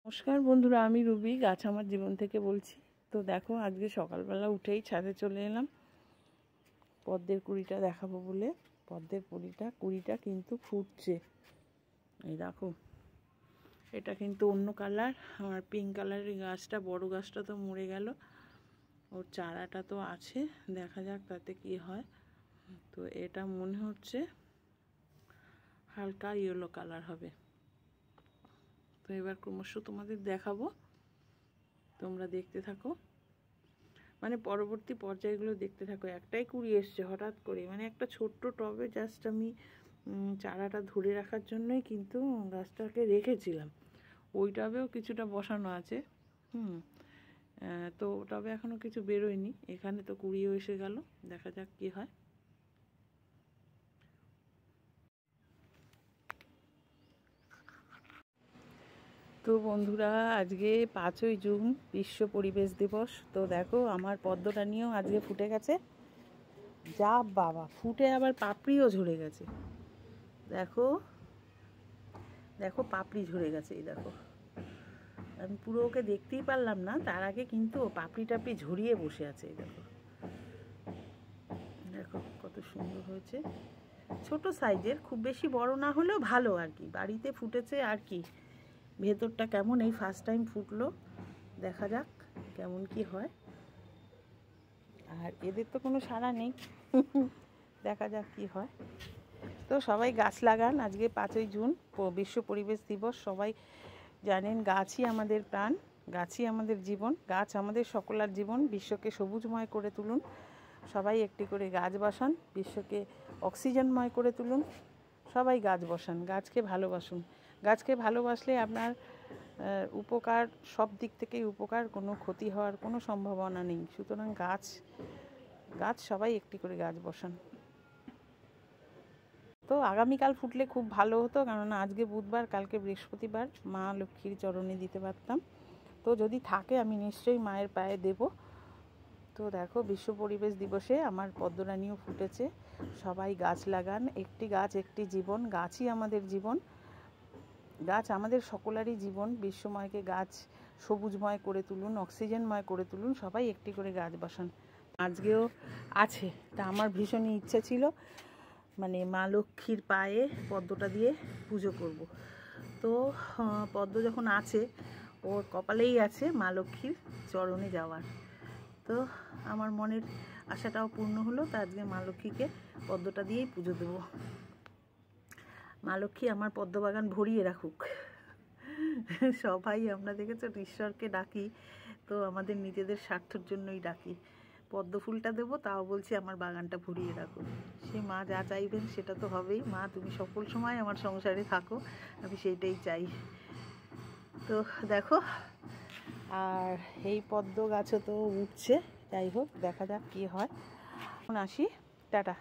নমস্কার বন্ধুরা, আমি রুবি, গাছ আমার জীবন থেকে বলছি। তো দেখো, আজকে সকালবেলা উঠেই ছাদে চলে এলাম পদ্মের কুড়িটা দেখাবো বলে। পদ্মের কুড়িটা কিন্তু ফুটছে। এই দেখো, এটা কিন্তু অন্য কালার। আমার পিঙ্ক কালারের গাছটা, বড় গাছটা তো মরে গেল, ওর চারাটা তো আছে, দেখা যাক তাতে কি হয়। তো এটা মনে হচ্ছে হালকা ইয়েলো কালার হবে। তো এবার ক্রমশ তোমাদের দেখাবো, তোমরা দেখতে থাকো, মানে পরবর্তী পর্যায়গুলো দেখতে থাকো। একটাই কুড়ি এসছে হঠাৎ করে, মানে একটা ছোট্ট টবে জাস্ট আমি চারাটা ধরে রাখার জন্যই কিন্তু গাছটাকে রেখেছিলাম। ওই টবেও কিছুটা বসানো আছে, তো টবে এখনও কিছু বেরোয়নি। এখানে তো কুড়িও এসে গেল, দেখা যাক কি হয়। তো বন্ধুরা, আজকে 5ই জুন, বিশ্ব পরিবেশ দিবস। তো দেখো, আমার পদ্মটা নিয়েও আজকে ফুটে গেছে। যা বাবা, ফুটে আবার পাপড়িও ঝরে গেছে। দেখো দেখো, পাপড়ি ঝরে গেছে। এই দেখো, আমি পুরো ওকে দেখতেই পারলাম না, তার আগে কিন্তু পাপড়ি টাপড়ি ঝরিয়ে বসে আছে। এই দেখো দেখো কত সুন্দর হয়েছে, ছোট সাইজের, খুব বেশি বড় না হলেও ভালো আর কি। বাড়িতে ফুটেছে আর কি। ভেতরটা কেমন, এই ফার্স্ট টাইম ফুটলো, দেখা যাক কেমন কি হয়। আর এদের তো কোনো সাড়া নেই, দেখা যাক কি হয়। তো সবাই গাছ লাগান। আজকে 5ই জুন, বিশ্ব পরিবেশ দিবস। সবাই জানেন, গাছই আমাদের প্রাণ, গাছই আমাদের জীবন, গাছ আমাদের সকলের জীবন। বিশ্বকে সবুজময় করে তুলুন, সবাই একটি করে গাছ বসান, বিশ্বকে অক্সিজেনময় করে তুলুন। সবাই গাছ বসান, গাছকে ভালোবাসুন। গাছকে ভালোবাসলে আপনার উপকার, সব দিক থেকেই উপকার, কোনো ক্ষতি হওয়ার কোনো সম্ভাবনা নেই। সুতরাং গাছ সবাই একটি করে গাছ বসান। তো আগামীকাল ফুটলে খুব ভালো হতো, কেননা আজকে বুধবার, কালকে বৃহস্পতিবার, মা লক্ষ্মীর চরণে দিতে পারতাম। তো যদি থাকে আমি নিশ্চয়ই মায়ের পায়ে দেব। তো দেখো, বিশ্ব পরিবেশ দিবসে আমার পদ্মরানীও ফুটেছে। সবাই গাছ লাগান, একটি গাছ একটি জীবন, গাছই আমাদের জীবন, গাছ আমাদের সকলেরই জীবন। বিশ্বময়কে গাছ সবুজময় করে তুলুন, অক্সিজেনময় করে তুলুন, সবাই একটি করে গাছ বসান। আজকেও আছে, তা আমার ভীষণই ইচ্ছে ছিল, মানে মা লক্ষ্মীর পায়ে পদ্মটা দিয়ে পুজো করব। তো পদ্ম যখন আছে, ওর কপালেই আছে মা লক্ষ্মীর চরণে যাওয়ার। তো আমার মনের আশাটাও পূর্ণ হলো। তা আজকে মা লক্ষ্মীকে পদ্মটা দিয়েই পুজো দেবো। মা লক্ষ্মী আমার পদ্মবাগান ভরিয়ে রাখুক। সবাই আমরা দেখেছো ঈশ্বরকে ডাকি, তো আমাদের নিজেদের স্বার্থের জন্যই ডাকি। পদ্ম ফুলটা দেবো, তাও বলছি আমার বাগানটা ভরিয়ে রাখো। সে মা যা চাইবেন সেটা তো হবেই। মা, তুমি সকল সময় আমার সংসারে থাকো, আমি সেইটাই চাই। তো দেখো, আর এই পদ্ম গাছও তো উঠছে। যাই হোক, দেখা যাক কি হয়। এখন আসি, টাটা।